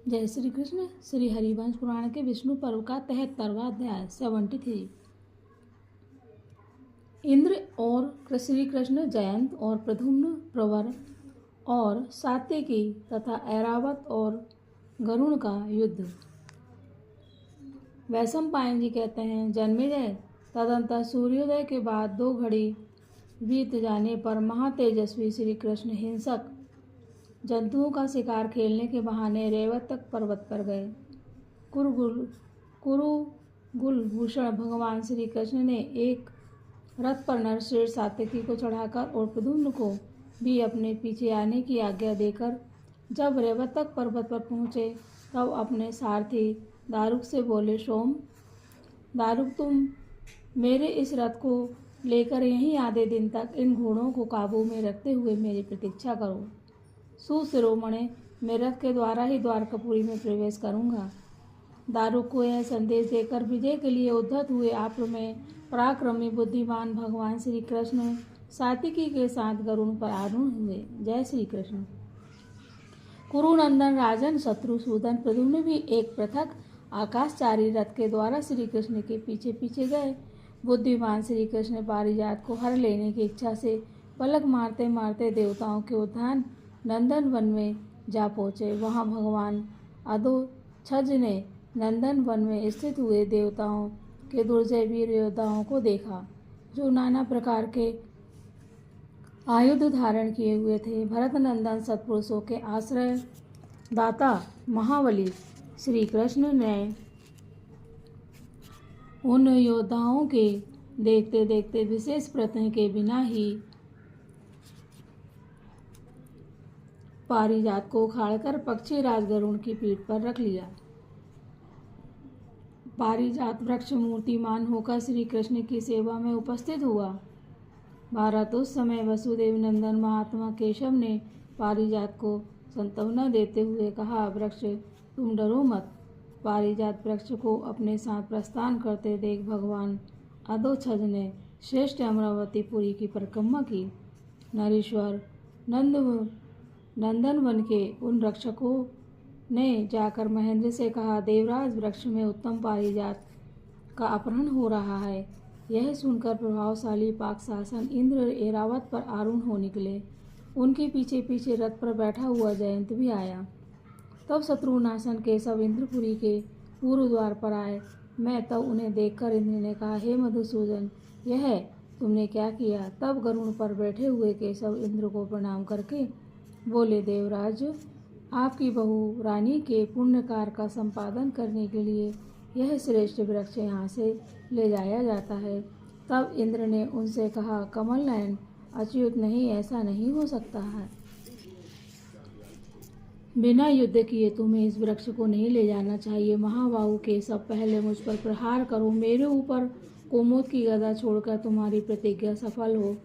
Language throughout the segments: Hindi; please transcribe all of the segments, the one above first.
जय श्री कृष्ण। श्री हरिवंश पुराण के विष्णु पर्व का 73वां अध्याय 73। इंद्र और श्री कृष्ण जयंत और प्रद्युम्न प्रवर और सात्यकी तथा ऐरावत और गरुण का युद्ध। वैशंपायन जी कहते हैं, जन्मेजय, तदंतर सूर्योदय के बाद 2 घड़ी बीत जाने पर महातेजस्वी श्री कृष्ण हिंसक जंतुओं का शिकार खेलने के बहाने रेवतक पर्वत पर गए। कुरुगुलभूषण भगवान श्री कृष्ण ने एक रथ पर नरश्रेष्ठ सात्यकी को चढ़ाकर और प्रद्युम्न को भी अपने पीछे आने की आज्ञा देकर जब रेवतक पर्वत पर पहुँचे तब अपने सारथी दारुक से बोले, सोम दारुक, तुम मेरे इस रथ को लेकर यहीं आधे दिन तक इन घोड़ों को काबू में रखते हुए मेरी प्रतीक्षा करो। सुशिरोमणे, मैं रथ के द्वारा ही द्वारकापुरी में प्रवेश करूंगा। दारुक को यह संदेश देकर विजय के लिए उद्धत हुए पराक्रमी बुद्धिमान भगवान श्री कृष्ण सात्यकी के साथ गरुण पर आरूढ़ हुए। जय श्री कृष्ण। कुरुनंदन राजन शत्रुसूदन प्रद्युम्न भी एक पृथक आकाशचारी रथ के द्वारा श्री कृष्ण के पीछे पीछे गए। बुद्धिमान श्री कृष्ण पारिजात को हर लेने की इच्छा से पलक मारते मारते देवताओं के उद्यान नंदन वन में जा पहुँचे। वहाँ भगवान अधोक्षज ने नंदन वन में स्थित हुए देवताओं के दुर्जय वीर योद्धाओं को देखा, जो नाना प्रकार के आयुध धारण किए हुए थे। भरत नंदन सत्पुरुषों के आश्रय दाता महाबली श्री कृष्ण ने उन योद्धाओं के देखते देखते विशेष प्रयत्न के बिना ही पारिजात को उखाड़कर पक्षी राज गरुण की पीठ पर रख लिया। पारिजात वृक्ष मूर्तिमान होकर श्री कृष्ण की सेवा में उपस्थित हुआ। भारत उस समय वसुदेव नंदन महात्मा केशव ने पारिजात को सांत्वना देते हुए कहा, वृक्ष तुम डरो मत। पारिजात वृक्ष को अपने साथ प्रस्थान करते देख भगवान अधोक्षज ने श्रेष्ठ अमरावतीपुरी की परिक्रमा की। नरेश्वर नंदन वन के उन रक्षकों ने जाकर महेंद्र से कहा, देवराज, वृक्ष में उत्तम पारिजात का अपहरण हो रहा है। यह सुनकर प्रभावशाली पाक शासन इंद्र ऐरावत पर आरूढ़ हो निकले। उनके पीछे पीछे रथ पर बैठा हुआ जयंत भी आया। तब शत्रुनाशन केशव इंद्रपुरी के पूर्व द्वार पर आए। मैं तब उन्हें देखकर इंद्र ने कहा, हे मधुसूदन, यह तुमने क्या किया? तब गरुड़ पर बैठे हुए केशव इंद्र को प्रणाम करके बोले, देवराज, आपकी बहू रानी के पुण्य कार्य का संपादन करने के लिए यह श्रेष्ठ वृक्ष यहाँ से ले जाया जाता है। तब इंद्र ने उनसे कहा, कमल नयन, अच्युत, नहीं, ऐसा नहीं हो सकता है। बिना युद्ध किए तुम्हें इस वृक्ष को नहीं ले जाना चाहिए। महाबाहु केशव, पहले मुझ पर प्रहार करो, मेरे ऊपर कोमोद की गदा छोड़कर तुम्हारी प्रतिज्ञा सफल हो।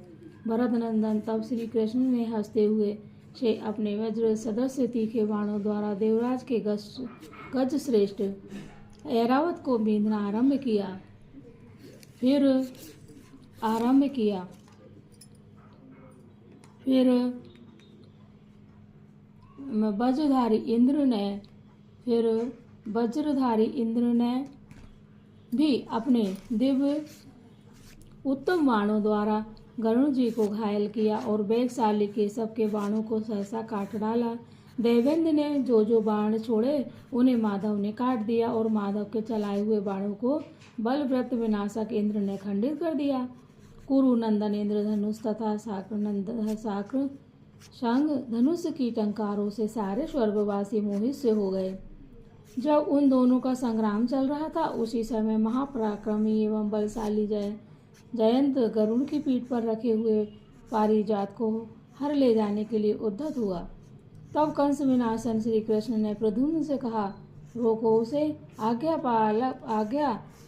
भरत नंदन तब श्री कृष्ण ने हंसते हुए से अपने वज्र सदस्य तीखे बाणों द्वारा देवराज के गज श्रेष्ठ ऐरावत को बींधना आरंभ किया। फिर वज्रधारी इंद्र ने भी अपने दिव्य उत्तम बाणों द्वारा गरुण जी को घायल किया और वेगशाली केशव के बाणों को सहसा काट डाला। देवेंद्र ने जो बाण छोड़े उन्हें माधव ने काट दिया और माधव के चलाए हुए बाणों को बलव्रत विनाशक इंद्र ने खंडित कर दिया। कुरुनंदन इंद्रधनुष तथा साक्र संग धनुष की टंकारों से सारे स्वर्गवासी मोहित से हो गए। जब उन दोनों का संग्राम चल रहा था, उसी समय महापराक्रमी एवं बलशाली जयंत गरुड़ की पीठ पर रखे हुए पारिजात को हर ले जाने के लिए उद्धत हुआ। तब कंस विनाशन श्री कृष्ण ने प्रद्युम्न से कहा, रोको उसे। आज्ञा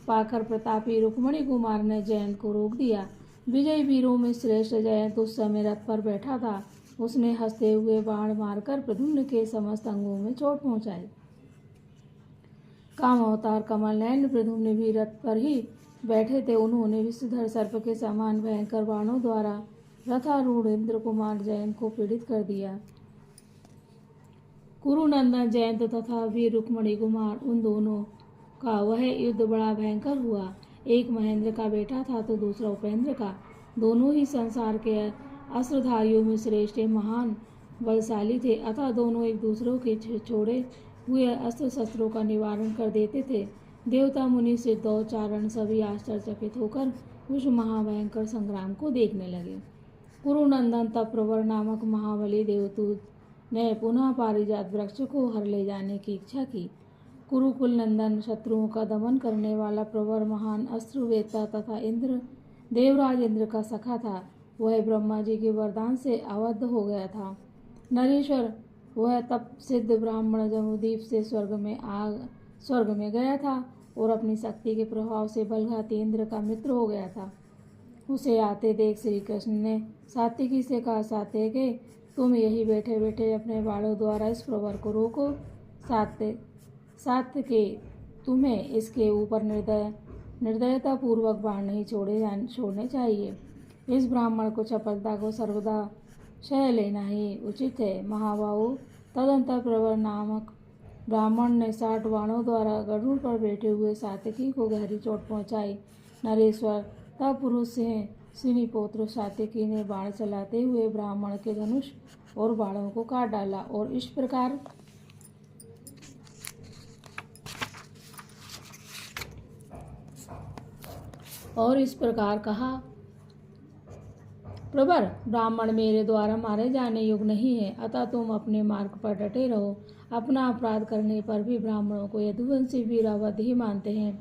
पाकर प्रतापी रुक्मणी कुमार ने जयंत को रोक दिया। विजयी वीरों में श्रेष्ठ जयंत उस समय रथ पर बैठा था। उसने हंसते हुए बाण मारकर प्रद्युम्न के समस्त अंगों में चोट पहुंचाई। काम अवतार कमल नयन प्रद्युम्न भी रथ पर ही बैठे थे। उन्होंने विषधर सर्प के समान भयंकर बाणों द्वारा रथारूढ़ इंद्र कुमार जयंत को पीड़ित कर दिया। कुरुनंदन जयंत तथा वीर रुक्मणी कुमार, उन दोनों का वह युद्ध बड़ा भयंकर हुआ। एक महेंद्र का बेटा था तो दूसरा उपेंद्र का। दोनों ही संसार के अस्त्रधारियों में श्रेष्ठ महान बलशाली थे, अतः दोनों एक दूसरों के छोड़े हुए अस्त्र शस्त्रों का निवारण कर देते थे। देवता मुनि सिद्ध और चारण सभी आश्चर्यचकित होकर उस महाभयंकर संग्राम को देखने लगे। कुरुनंदन तब प्रवर नामक महाबली देवदूत ने पुनः पारिजात वृक्ष को हर ले जाने की इच्छा की। कुरुकुल नंदन शत्रुओं का दमन करने वाला प्रवर महान अस्त्रवेत्ता तथा इंद्र देवराज इंद्र का सखा था। वह ब्रह्मा जी के वरदान से आबद्ध हो गया था। नरेश्वर वह तप सिद्ध ब्राह्मण जम्बूद्वीप से स्वर्ग में गया था और अपनी शक्ति के प्रभाव से बलघाती इंद्र का मित्र हो गया था। उसे आते देख श्री कृष्ण ने सात्विकी से कहा, सात्विकी तुम यही बैठे बैठे अपने बाणों द्वारा इस प्रवर को रोको। सात्विकी तुम्हें इसके ऊपर निर्दयता पूर्वक बाण नहीं छोड़ने चाहिए। इस ब्राह्मण को चपलता को सर्वदा सह लेना ही उचित है। महाबाहु तदंतर प्रवर नामक ब्राह्मण ने 60 बाणों द्वारा गरुड़ पर बैठे हुए सात्विकी को गहरी चोट पहुंचाई। नरेश्वर तब पुरुष सिंह सिनीपोत्र सात्विकी ने बाण चलाते हुए ब्राह्मण के धनुष और बाणों को काट डाला और इस प्रकार कहा, प्रवर ब्राह्मण मेरे द्वारा मारे जाने योग्य नहीं है, अतः तुम अपने मार्ग पर डटे रहो। अपना अपराध करने पर भी ब्राह्मणों को यदुवंशी वीरावत ही मानते हैं।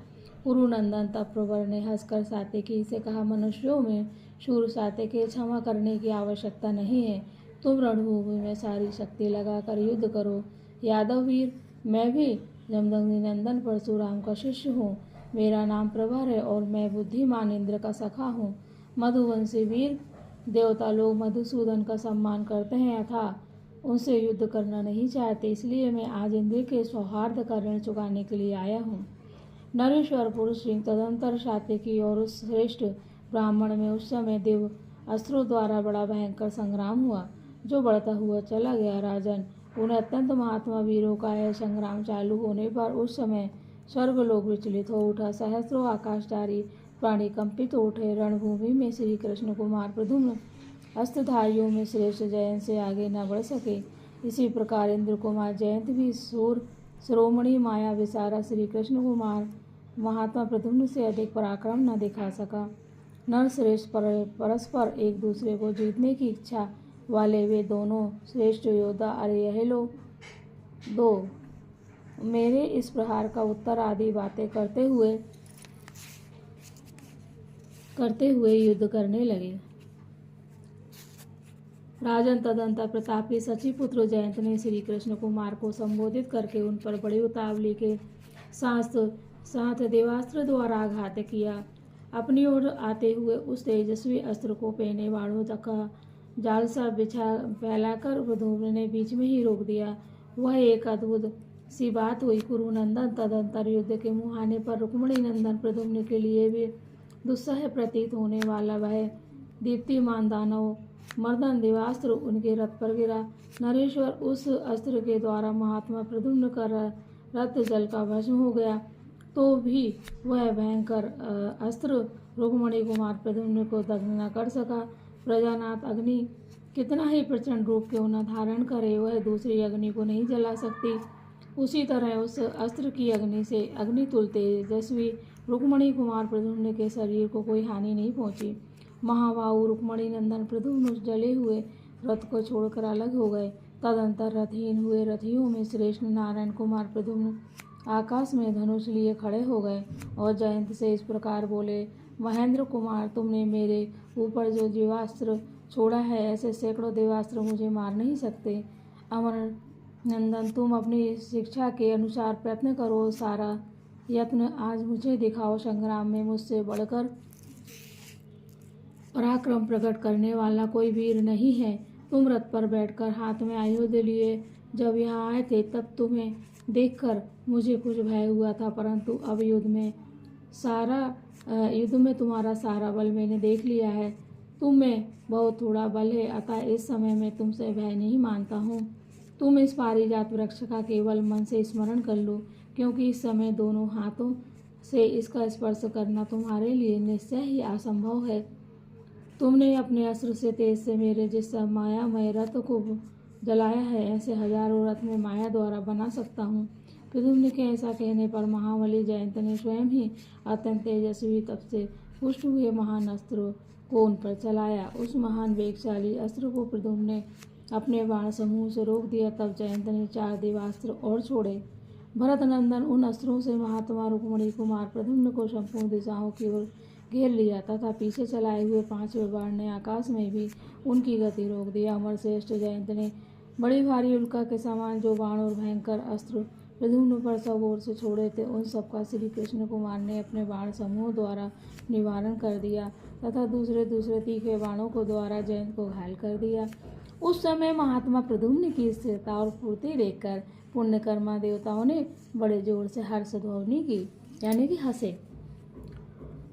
कुरुनंदन तब प्रवर ने हंसकर सात्विकी से कहा, मनुष्यों में शूर सात्विकी, क्षमा करने की आवश्यकता नहीं है। तुम रणभूमि में सारी शक्ति लगाकर युद्ध करो। यादव वीर, मैं भी जमदग्नि नंदन परशुराम का शिष्य हूँ। मेरा नाम प्रवर है और मैं बुद्धिमान इंद्र का सखा हूँ। मधुवंशी वीर, देवता लोग मधुसूदन का सम्मान करते हैं अथवा उनसे युद्ध करना नहीं चाहते, इसलिए मैं आज इंद्र के सौहार्द का ऋण चुकाने के लिए आया हूँ। नरेश्वर पुरुष सिंह तदंतर सात्विकी और उस श्रेष्ठ ब्राह्मण में उस समय देव अस्त्रों द्वारा बड़ा भयंकर संग्राम हुआ, जो बढ़ता हुआ चला गया। राजन, उन अत्यंत महात्मा वीरों का यह संग्राम चालू होने पर उस समय स्वर्गलोक विचलित हो उठा। सहस्रों आकाशचारी प्राणी कंपित हो उठे। रणभूमि में श्री कृष्ण कुमार प्रद्युम्न अस्त्रधारियों में श्रेष्ठ जयंत से आगे न बढ़ सके। इसी प्रकार इंद्र कुमार जयंत भी सूर श्रोमणी माया विसारा श्री कृष्ण कुमार महात्मा प्रद्युम्न से अधिक पराक्रम न दिखा सका। नर श्रेष्ठ परस्पर एक दूसरे को जीतने की इच्छा वाले वे दोनों श्रेष्ठ योद्धा, अरे यह लो दो मेरे इस प्रहार का उत्तर आदि बातें करते हुए युद्ध करने लगे। राजन, तदंतर प्रतापी सचिपुत्र जयंत ने श्री कृष्ण कुमार को संबोधित करके उन पर बड़ी उतावली के साथ देवास्त्र द्वारा आघात किया। अपनी ओर आते हुए उस तेजस्वी अस्त्र को पहने बाणों का जाल सा फैलाकर प्रद्युम्न ने बीच में ही रोक दिया। वह एक अद्भुत सी बात हुई। कुरुनंदन तदंतर युद्ध के मुहाने पर रुक्मणी नंदन प्रद्युम्न के लिए भी दुस्सह प्रतीत होने वाला वह दीप्तिमान दानव मर्दन देवास्त्र उनके रथ पर गिरा। नरेश्वर उस अस्त्र के द्वारा महात्मा प्रद्युम्न का रथ जल का भस्म हो गया, तो भी वह भयंकर अस्त्र रुक्मणी कुमार प्रद्युम्न को दग्ध न कर सका। प्रजानाथ अग्नि कितना ही प्रचंड रूप क्यों न धारण करे, वह दूसरी अग्नि को नहीं जला सकती। उसी तरह उस अस्त्र की अग्नि से अग्नितुल तेजस्वी रुक्मणी कुमार प्रद्युम्न के शरीर को कोई हानि नहीं पहुंची। महाबाहु रुक्मणी नंदन प्रद्युम्न उस जले हुए रथ को छोड़कर अलग हो गए। तदंतर रथहीन हुए रथियों में श्रेष्ठ नारायण कुमार प्रद्युम्न आकाश में धनुष लिए खड़े हो गए और जयंत से इस प्रकार बोले, महेंद्र कुमार, तुमने मेरे ऊपर जो जीवास्त्र छोड़ा है, ऐसे सैकड़ों देवास्त्र मुझे मार नहीं सकते। अमर नंदन, तुम अपनी शिक्षा के अनुसार प्रयत्न करो, सारा यत्न आज मुझे दिखाओ। संग्राम में मुझसे बढ़कर पराक्रम प्रकट करने वाला कोई वीर नहीं है। तुम रथ पर बैठकर हाथ में आयुध लिए जब यहाँ आए थे, तब तुम्हें देखकर मुझे कुछ भय हुआ था, परंतु अब युद्ध में तुम्हारा सारा बल मैंने देख लिया है। तुम में बहुत थोड़ा बल है, अतः इस समय मैं तुमसे भय नहीं मानता हूँ। तुम इस पारिजात वृक्ष का केवल मन से स्मरण कर लो, क्योंकि इस समय दोनों हाथों से इसका स्पर्श करना तुम्हारे लिए निश्चय ही असंभव है। तुमने अपने अस्त्र से तेज से मेरे जिस मायामय रथ को जलाया है, ऐसे हजारों रथ में माया द्वारा बना सकता हूँ। प्रद्युम्न के ऐसा कहने पर महाबली जयंत ने स्वयं ही अत्यंत तेजस्वी तप से पुष्ट हुए महान अस्त्र को उन पर चलाया। उस महान वेगशाली अस्त्र को प्रद्युम्न ने अपने बाण समूह से रोक दिया। तब जयंत ने 4 दिव्यास्त्र और छोड़े। भरत नंदन उन अस्त्रों से महात्मा रुक्मणी कुमार प्रद्युम्न को संपूर्ण दिशाओं की ओर घेर लिया तथा पीछे चलाए हुए 5वें बाण ने आकाश में भी उनकी गति रोक दिया। अमरश्रेष्ठ जयंत ने बड़ी भारी उल्का के समान जो बाण और भयंकर अस्त्र प्रद्युम्न पर सब ओर से छोड़े थे, उन सबका श्री कृष्ण कुमार ने अपने बाण समूह द्वारा निवारण कर दिया तथा दूसरे दूसरे तीखे बाणों को द्वारा जयंत को घायल कर दिया। उस समय महात्मा प्रद्युम्न की स्थिरता और फूर्ति देखकर पुण्यकर्मा देवताओं ने बड़े जोर से हर्षध्वनि की, यानी कि हंसे।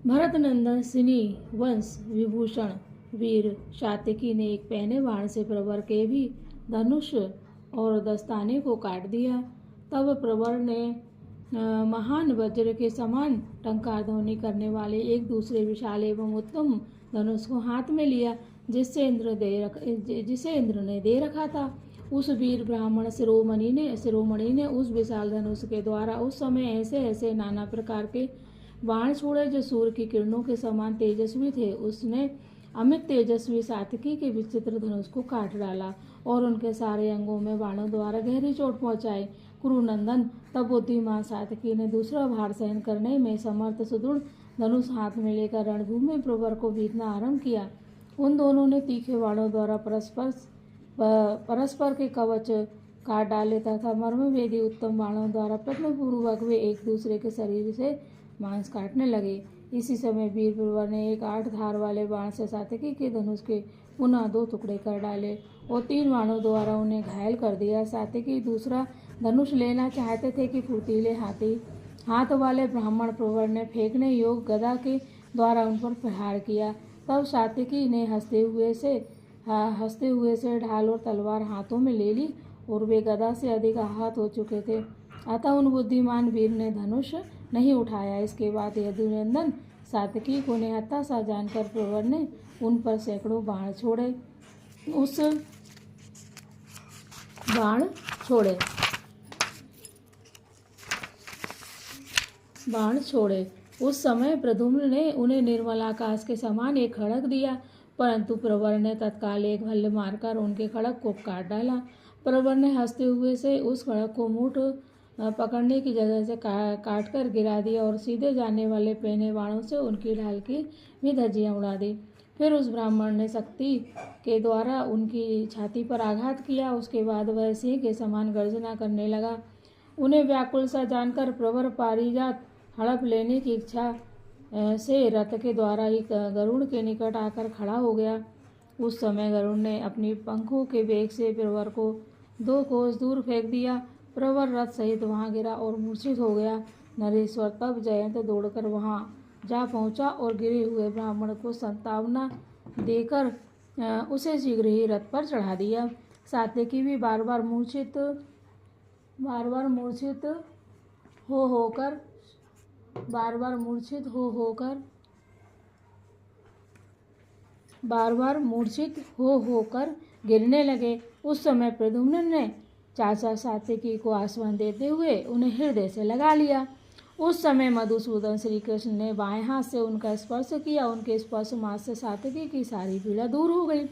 भरत नंदन सिनी वंश विभूषण वीर सात्यकी ने एक पहने बाण से प्रवर के भी धनुष और दस्ताने को काट दिया। तब प्रवर ने महान वज्र के समान टंकार ध्वनि करने वाले एक दूसरे विशाल एवं उत्तम धनुष को हाथ में लिया, जिसे इंद्र ने दे रखा था। उस वीर ब्राह्मण शिरोमणि ने उस विशाल धनुष के द्वारा उस समय ऐसे ऐसे नाना प्रकार के बाण छोड़े जो सूर्य की किरणों के समान तेजस्वी थे। उसने अमित तेजस्वी सात्यकी के विचित्र धनुष को काट डाला और उनके सारे अंगों में बाणों द्वारा गहरी चोट पहुंचाई। कुरुनंदन तब बुद्धिमान सात्यकी ने दूसरा भार सहन करने में समर्थ सुदृढ़ धनुष हाथ में लेकर रणभूमि में प्रवर को बीतना आरंभ किया। उन दोनों ने तीखे बाणों द्वारा परस्पर के कवच काट डाले तथा मर्मवेदी उत्तम बाणों द्वारा प्रयत्नपूर्वक वे एक दूसरे के शरीर से मांस काटने लगे। इसी समय वीर प्रवर ने एक 8 धार वाले बाण से सात्यकी के धनुष के पुनः 2 टुकड़े कर डाले और 3 बाणों द्वारा उन्हें घायल कर दिया। सात्यकी दूसरा धनुष लेना चाहते थे कि फुर्तीले हाथ वाले ब्राह्मण प्रवर ने फेंकने योग गदा के द्वारा उन पर प्रहार किया। तब सात्यकी ने हंसते हुए से ढाल और तलवार हाथों में ले ली और वे गदा से अधिक आहत हो चुके थे, अतः उन बुद्धिमान वीर ने धनुष नहीं उठाया। इसके बाद यदुनंदन सात्यकी को निहत्था सा जानकर प्रवर ने उन पर सैकड़ों बाण छोड़े। उस समय प्रद्युम्न ने उन्हें निर्मल आकाश के समान एक खड़ग दिया, परंतु प्रवर ने तत्काल एक भल्ले मारकर उनके खड़ग को काट डाला। प्रवर ने हंसते हुए से उस खड़ग को मुठ पकड़ने की जगह से काट कर गिरा दिया और सीधे जाने वाले पहने बाणों से उनकी ढाल की भी धज्जियां उड़ा दी। फिर उस ब्राह्मण ने शक्ति के द्वारा उनकी छाती पर आघात किया। उसके बाद वह सिंह के समान गर्जना करने लगा। उन्हें व्याकुल सा जानकर प्रवर पारिजात हड़प लेने की इच्छा से रथ के द्वारा ही गरुड़ के निकट आकर खड़ा हो गया। उस समय गरुड़ ने अपनी पंखों के वेग से प्रवर को 2 कोस दूर फेंक दिया। प्रवर रथ सहित वहां गिरा और मूर्छित हो गया। नरेश्वर तब जयंत दौड़कर वहां जा पहुंचा और गिरे हुए ब्राह्मण को सांत्वना देकर उसे शीघ्र ही रथ पर चढ़ा दिया। सात्यकी भी बार बार मूर्छित हो होकर गिरने लगे। उस समय प्रद्युम्न ने चाचा सात्यकी को आश्वासन देते हुए उन्हें हृदय से लगा लिया। उस समय मधुसूदन श्री कृष्ण ने बाएं हाथ से उनका स्पर्श किया। उनके स्पर्श मात्र से सात्यकी की सारी पीड़ा दूर हो गई।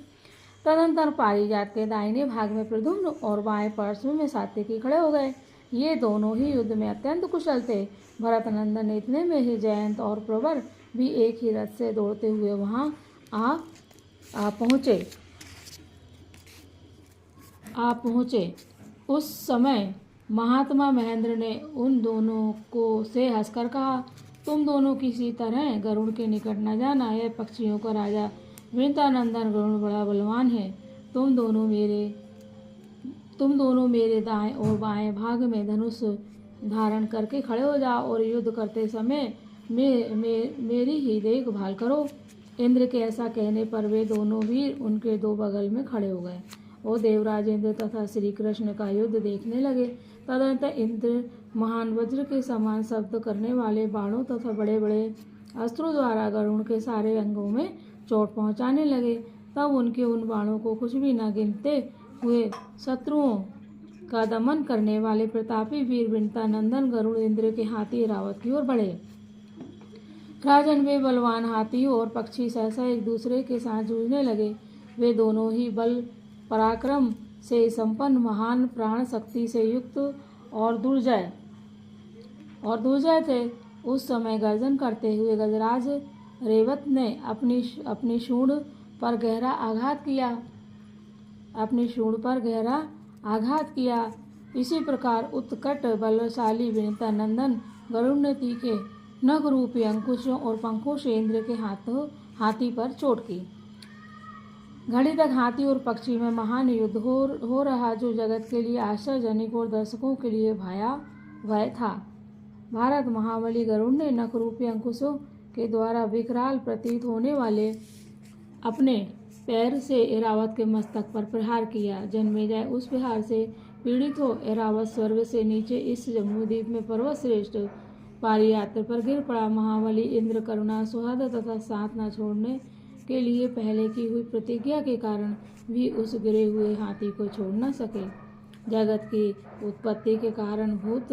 तदंतर पारिजात के दाहिने भाग में प्रद्युम्न और बाएं पार्श्व में सात्यकी खड़े हो गए। ये दोनों ही युद्ध में अत्यंत कुशल थे। भरत नंदन ने इतने में ही जयंत और प्रवर भी एक ही रथ से दौड़ते हुए वहां आ पहुंचे। उस समय महात्मा महेंद्र ने उन दोनों को से हंसकर कहा, तुम दोनों किसी तरह गरुड़ के निकट न जाना। यह पक्षियों का राजा वृंदानंदन गरुड़ बड़ा बलवान है। तुम दोनों मेरे दाएं और बाएं भाग में धनुष धारण करके खड़े हो जाओ और युद्ध करते समय मेरी ही देखभाल करो। इंद्र के ऐसा कहने पर वे दोनों वीर उनके 2 बगल में खड़े हो गए। और देवराज इंद्र तथा श्री कृष्ण का युद्ध देखने लगे। तदनंतर इंद्र महान वज्र के समान शब्द करने वाले बाणों तथा बड़े बड़े अस्त्रों द्वारा गरुड़ के सारे अंगों में चोट पहुंचाने लगे। तब उनके उन बाणों को कुछ भी न गिनते हुए शत्रुओं का दमन करने वाले प्रतापी वीर विंता नंदन गरुड़ इंद्र के हाथी ऐरावत की ओर बढ़े। राजन, वे बलवान हाथी और पक्षी सहसा एक दूसरे के साथ जूझने लगे। वे दोनों ही बल पराक्रम से संपन्न, महान प्राण शक्ति से युक्त और दुर्जय थे। उस समय गर्जन करते हुए गजराज रेवत ने अपनी सूंड पर गहरा आघात किया। इसी प्रकार उत्कट बलशाली विंता नंदन गरुड़ ने तीखे नख रूपी अंकुशों और पंखों से इंद्र के हाथी पर चोट की। घड़ी तक हाथी और पक्षी में महान युद्ध हो रहा, जो जगत के लिए आश्चर्यजनक और दर्शकों के लिए भयावह था। भारत महाबली गरुड़ ने नख रूपी अंकुशों के द्वारा विकराल प्रतीत होने वाले अपने पैर से ऐरावत के मस्तक पर प्रहार किया। जन्मेजय उस प्रहार से पीड़ित हो ऐरावत स्वर्ग से नीचे इस जम्बूद्वीप में पर्वत श्रेष्ठ पारियात्र पर गिर पड़ा। महाबली इंद्र करुणा, सौहार्द तथा साथ न छोड़ने के लिए पहले की हुई प्रतिज्ञा के कारण भी उस गिरे हुए हाथी को छोड़ न सके। जगत की उत्पत्ति के कारण भूत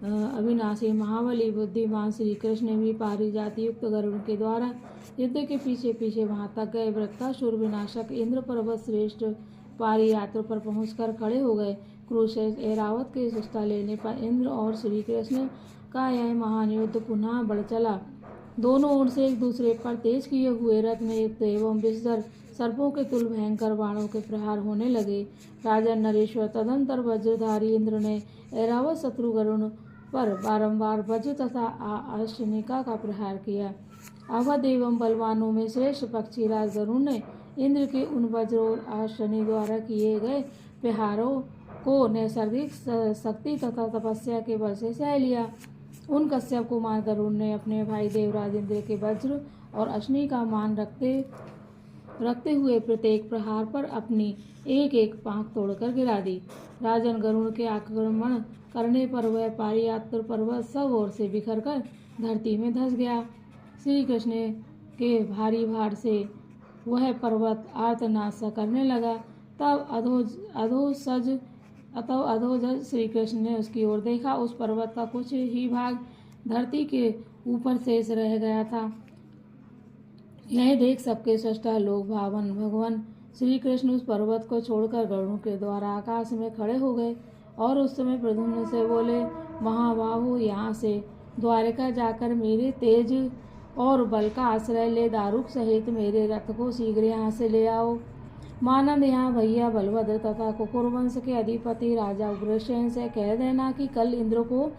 अविनाशी महाबली बुद्धिमान श्री कृष्ण भी पारिजात युक्त गरुड़ के द्वारा युद्ध के पीछे पीछे वहां तक गए। वृत्तासुर विनाशक इंद्र पर्वत श्रेष्ठ पारियात्र पर पहुंचकर खड़े हो गए। क्रुशेष ऐरावत के सुस्ता लेने पर इंद्र और श्री कृष्ण का यह महान युद्ध पुनः बढ़ चला। दोनों ओर से एक दूसरे पर तेज किए हुए रत्न युक्त एवं विषधर सर्पों के तुल्य भयंकर बाणों के प्रहार होने लगे। राजा नरेश्वर, तदंतर वज्रधारी इंद्र ने ऐरावत शत्रु गरुड़ पर बारंबार वज्र तथा अश्वनिका का प्रहार किया। अवध एवं बलवानों में श्रेष्ठ पक्षी राज गरुड़ ने इंद्र के उन वज्र और अश्वनी द्वारा किए गए प्रहारों को नैसर्गिक शक्ति तथा तपस्या के बल से सह लिया। उन कश्यप कुमार गरुड़ ने अपने भाई देवराज इंद्र के वज्र और अश्वनी का मान रखते हुए प्रत्येक प्रहार पर अपनी एक एक पांख तोड़कर गिरा दी। राजन, गरुड़ के आक्रमण करने पर वह पारियात्र पर्वत सब ओर से बिखरकर धरती में धंस गया। श्री कृष्ण के भारी भार से वह पर्वत आर्तनाद सा करने लगा। तब अधोजज श्री कृष्ण ने उसकी ओर देखा। उस पर्वत का कुछ ही भाग धरती के ऊपर शेष रह गया था। यह देख सबके सृष्टा लोग भगवान श्री कृष्ण उस पर्वत को छोड़कर गरुड़ के द्वारा आकाश में खड़े हो गए और उस समय प्रद्युम्न से बोले, महाबाहु, यहाँ से द्वारका जाकर मेरे तेज और बल का आश्रय ले दारुक सहित मेरे रथ को शीघ्र यहाँ से ले आओ। मानंद, यहाँ भैया बलभद्र तथा कुकुरवंश के अधिपति राजा उग्रसेन से कह देना कि कल इंद्र को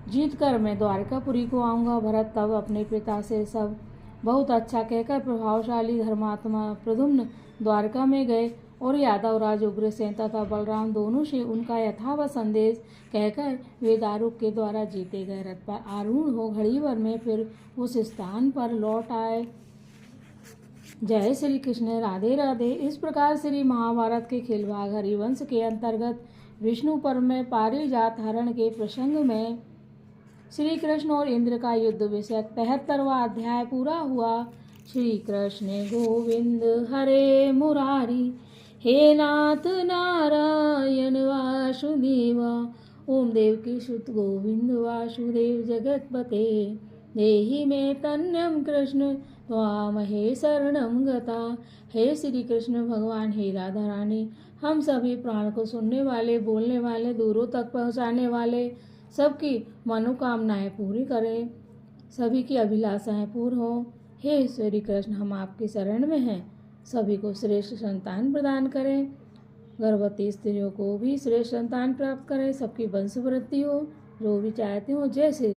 जीत कर मैं द्वारकापुरी को आऊँगा। भरत तब अपने पिता से सब बहुत अच्छा कहकर प्रभावशाली धर्मात्मा प्रद्युम्न द्वारका में गए और यादव राज उग्रसेन तथा बलराम दोनों से उनका यथावत संदेश कहकर वे दारुक के द्वारा जीते गए रथ पर आरूढ़ हो घड़ी भर में फिर उस स्थान पर लौट आए। जय श्री कृष्ण। राधे राधे। इस प्रकार श्री महाभारत के खिलभाग हरिवंश के अंतर्गत विष्णु पर्व में पारिजात हरण के प्रसंग में श्री कृष्ण और इंद्र का युद्ध विषयक 73वां अध्याय पूरा हुआ। श्री कृष्ण गोविंद हरे मुरारी, हे नाथ नारायण वासुदेव, ओम देवकी सुत गोविंद वासुदेव जगतपते, देहि मे तन्यम कृष्ण त्वामहे शरणम गता। हे श्री कृष्ण भगवान, हे राधा रानी, हम सभी प्राण को सुनने वाले, बोलने वाले, दूरों तक पहुँचाने वाले, सबकी मनोकामनाएं पूरी करें, सभी की अभिलाषाएं पूर्ण हो। हे श्री कृष्ण, हम आपकी शरण में हैं। सभी को श्रेष्ठ संतान प्रदान करें, गर्भवती स्त्रियों को भी श्रेष्ठ संतान प्राप्त करें, सबकी वंश वृद्धि हो, जो भी चाहते हो। जय श्री